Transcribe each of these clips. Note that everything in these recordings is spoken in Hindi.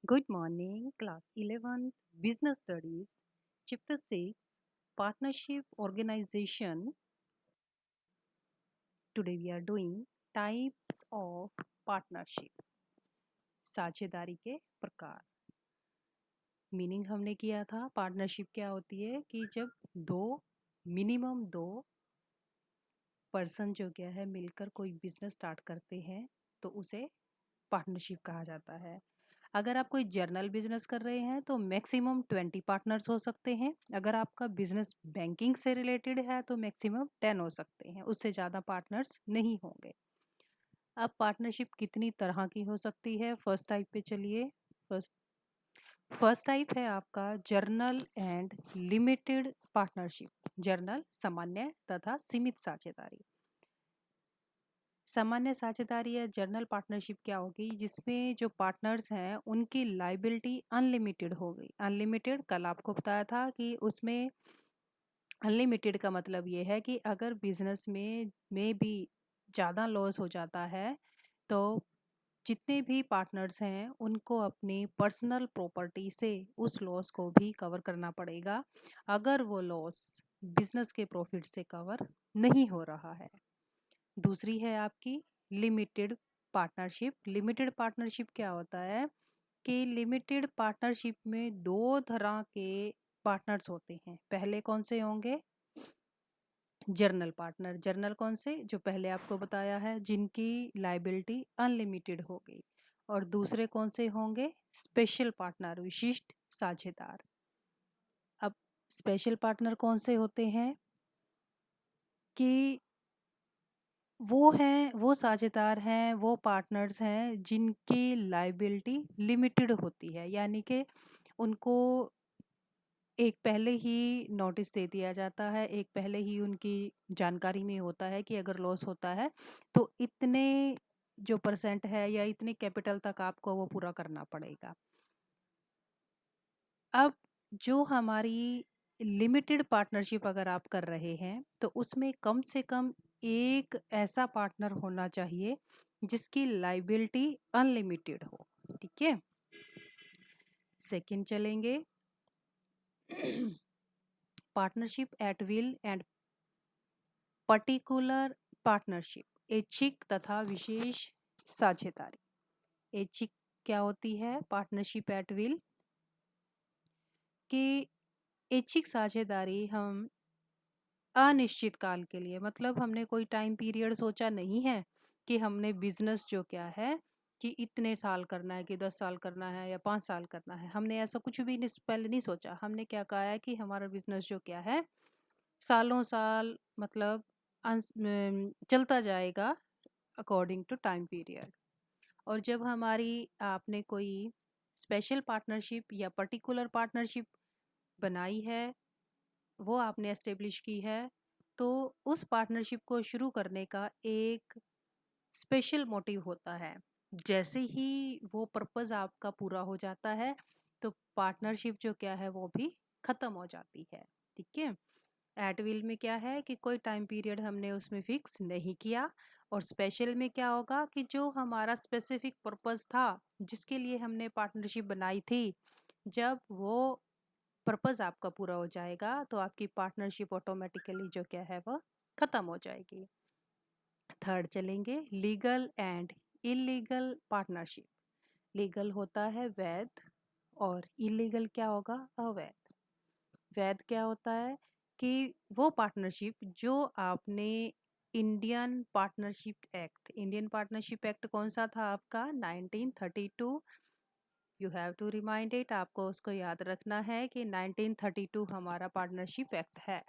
Good morning, class 11th, Business Studies, Chapter 6, Partnership Organization. Today we are doing Types of Partnership. साझेदारी के प्रकार। मीनिंग हमने किया था पार्टनरशिप क्या होती है कि जब मिनिमम दो पर्सन जो क्या है मिलकर कोई बिजनेस स्टार्ट करते हैं तो उसे पार्टनरशिप कहा जाता है। अगर आप कोई जर्नल बिजनेस कर रहे हैं तो मैक्सिमम 20 पार्टनर्स हो सकते हैं। अगर आपका बिजनेस बैंकिंग से रिलेटेड है तो मैक्सिमम 10 हो सकते हैं, उससे ज़्यादा पार्टनर्स नहीं होंगे। अब पार्टनरशिप कितनी तरह की हो सकती है, फर्स्ट टाइप पे चलिए। फर्स्ट फर्स्ट टाइप है आपका journal and limited partnership. Journal सामान्य तथा सीमित साझेदारी। सामान्य साझेदारी या जर्नल पार्टनरशिप क्या होगी, जिसमें जो पार्टनर्स हैं उनकी लाइबिलिटी अनलिमिटेड हो गई। अनलिमिटेड कल आपको बताया था कि उसमें अनलिमिटेड का मतलब ये है कि अगर बिजनेस में भी ज़्यादा लॉस हो जाता है तो जितने भी पार्टनर्स हैं उनको अपनी पर्सनल प्रॉपर्टी से उस लॉस को भी कवर करना पड़ेगा अगर वो लॉस बिजनेस के प्रॉफिट से कवर नहीं हो रहा है। दूसरी है आपकी लिमिटेड पार्टनरशिप। लिमिटेड पार्टनरशिप क्या होता है कि लिमिटेड पार्टनरशिप में दो तरह के पार्टनर्स होते हैं। पहले कौन से होंगे, जर्नल पार्टनर। जर्नल कौन से, जो पहले आपको बताया है, जिनकी लाइबिलिटी अनलिमिटेड हो गई। और दूसरे कौन से होंगे, स्पेशल पार्टनर, विशिष्ट साझेदार। अब स्पेशल पार्टनर कौन से होते हैं कि वो साझेदार हैं, वो पार्टनर्स हैं जिनकी लाइबिलिटी लिमिटेड होती है, यानी कि उनको एक पहले ही नोटिस दे दिया जाता है, एक पहले ही उनकी जानकारी में होता है कि अगर लॉस होता है तो इतने जो परसेंट है या इतने कैपिटल तक आपको वो पूरा करना पड़ेगा। अब जो हमारी लिमिटेड पार्टनरशिप अगर आप कर रहे हैं तो उसमें कम से कम एक ऐसा पार्टनर होना चाहिए जिसकी लाइबिलिटी अनलिमिटेड हो। ठीक है, सेकंड चलेंगे partnership at will and particular partnership. ऐच्छिक तथा विशेष साझेदारी। ऐच्छिक क्या होती है, पार्टनरशिप एट विल कि ऐच्छिक साझेदारी हम अनिश्चित काल के लिए, मतलब हमने कोई टाइम पीरियड सोचा नहीं है कि हमने बिजनेस जो क्या है कि इतने साल करना है कि 10 साल करना है या 5 साल करना है, हमने ऐसा कुछ भी पहले नहीं सोचा। हमने क्या कहा है कि हमारा बिजनेस जो क्या है सालों साल, मतलब चलता जाएगा अकॉर्डिंग टू टाइम पीरियड। और जब हमारी आपने कोई स्पेशल पार्टनरशिप या पर्टिकुलर पार्टनरशिप बनाई है, वो आपने एस्टेब्लिश की है, तो उस पार्टनरशिप को शुरू करने का एक स्पेशल मोटिव होता है। जैसे ही वो पर्पस आपका पूरा हो जाता है तो पार्टनरशिप जो क्या है वो भी खत्म हो जाती है। ठीक है, एट विल में क्या है कि कोई टाइम पीरियड हमने उसमें फिक्स नहीं किया। और स्पेशल में क्या होगा कि जो हमारा स्पेसिफिक पर्पस था जिसके लिए हमने पार्टनरशिप बनाई थी, जब वो पर्पस आपका पूरा हो जाएगा तो आपकी पार्टनरशिप ऑटोमेटिकली जो क्या है वो खत्म हो जाएगी। थर्ड चलेंगे legal and illegal partnership. Legal होता है वैध और इलीगल क्या होगा, अवैध। वैध क्या होता है कि वो पार्टनरशिप जो आपने इंडियन पार्टनरशिप एक्ट कौन सा था आपका, 1932। You have to remind it, आपको उसको याद रखना है कि 1932 हमारा पार्टनरशिप एक्ट है।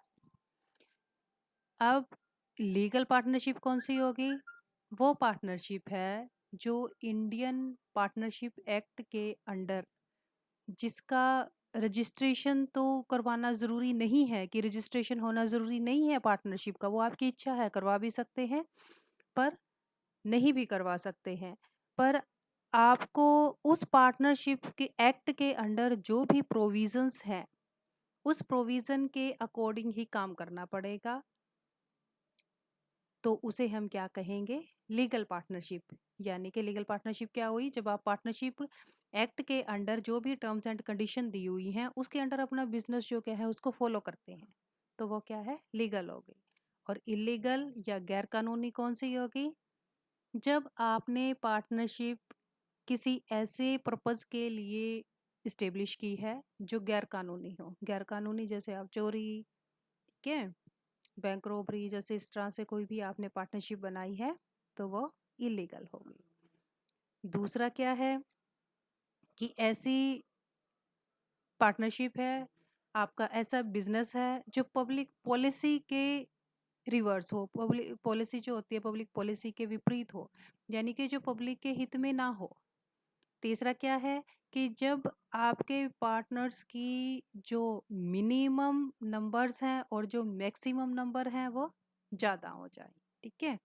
अब लीगल पार्टनरशिप कौन सी होगी, वो पार्टनरशिप है जो इंडियन पार्टनरशिप एक्ट के अंडर, जिसका रजिस्ट्रेशन तो करवाना ज़रूरी नहीं है, कि रजिस्ट्रेशन होना ज़रूरी नहीं है पार्टनरशिप का, वो आपकी इच्छा है, करवा भी सकते हैं पर नहीं भी करवा सकते हैं। पर आपको उस पार्टनरशिप के एक्ट के अंडर जो भी प्रोविजंस हैं उस प्रोविज़न के अकॉर्डिंग ही काम करना पड़ेगा, तो उसे हम क्या कहेंगे, लीगल पार्टनरशिप। यानी कि लीगल पार्टनरशिप क्या हुई, जब आप पार्टनरशिप एक्ट के अंडर जो भी टर्म्स एंड कंडीशन दी हुई हैं उसके अंडर अपना बिजनेस जो क्या है उसको फॉलो करते हैं, तो वो क्या है, लीगल हो गई। और इलीगल या गैर कानूनी कौन सी होगी? जब आपने पार्टनरशिप किसी ऐसे पर्पस के लिए इस्टेब्लिश की है जो गैर कानूनी हो। गैर कानूनी जैसे आप चोरी, ठीक है, बैंक रॉबरी, जैसे इस तरह से कोई भी आपने पार्टनरशिप बनाई है तो वो इलीगल होगी। दूसरा क्या है कि ऐसी पार्टनरशिप है, आपका ऐसा बिजनेस है जो पब्लिक पॉलिसी के रिवर्स हो, पब्लिक पॉलिसी जो होती है पब्लिक पॉलिसी के विपरीत हो, यानी कि जो पब्लिक के हित में ना हो। तीसरा क्या है कि जब आपके पार्टनर्स की जो मिनिमम नंबर्स हैं और जो मैक्सिमम नंबर हैं वो ज़्यादा हो जाए, ठीक है।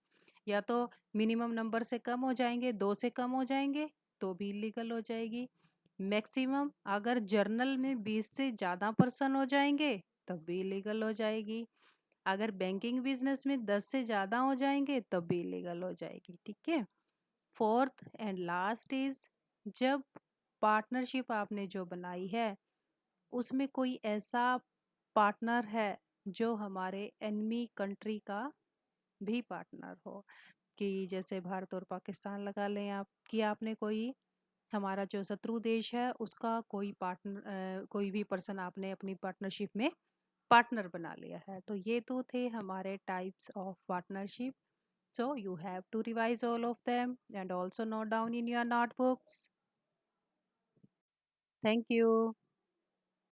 या तो मिनिमम नंबर से कम हो जाएंगे, 2 से कम हो जाएंगे तो भी इलीगल हो जाएगी। मैक्सिमम अगर जर्नल में 20 से ज़्यादा पर्सन हो जाएंगे तब भी इलीगल हो जाएगी। अगर बैंकिंग बिजनेस में 10 से ज़्यादा हो जाएंगे तब भी इलीगल हो जाएगी, ठीक है। फोर्थ एंड लास्ट इज, जब पार्टनरशिप आपने जो बनाई है उसमें कोई ऐसा पार्टनर है जो हमारे एनिमी कंट्री का भी पार्टनर हो, कि जैसे भारत और पाकिस्तान लगा लें आप, कि आपने कोई हमारा जो शत्रु देश है उसका कोई पार्टनर, कोई भी पर्सन आपने अपनी पार्टनरशिप में पार्टनर बना लिया है। तो ये तो थे हमारे types of partnership. So you have to revise all of them and also note down in your notebooks. Thank you.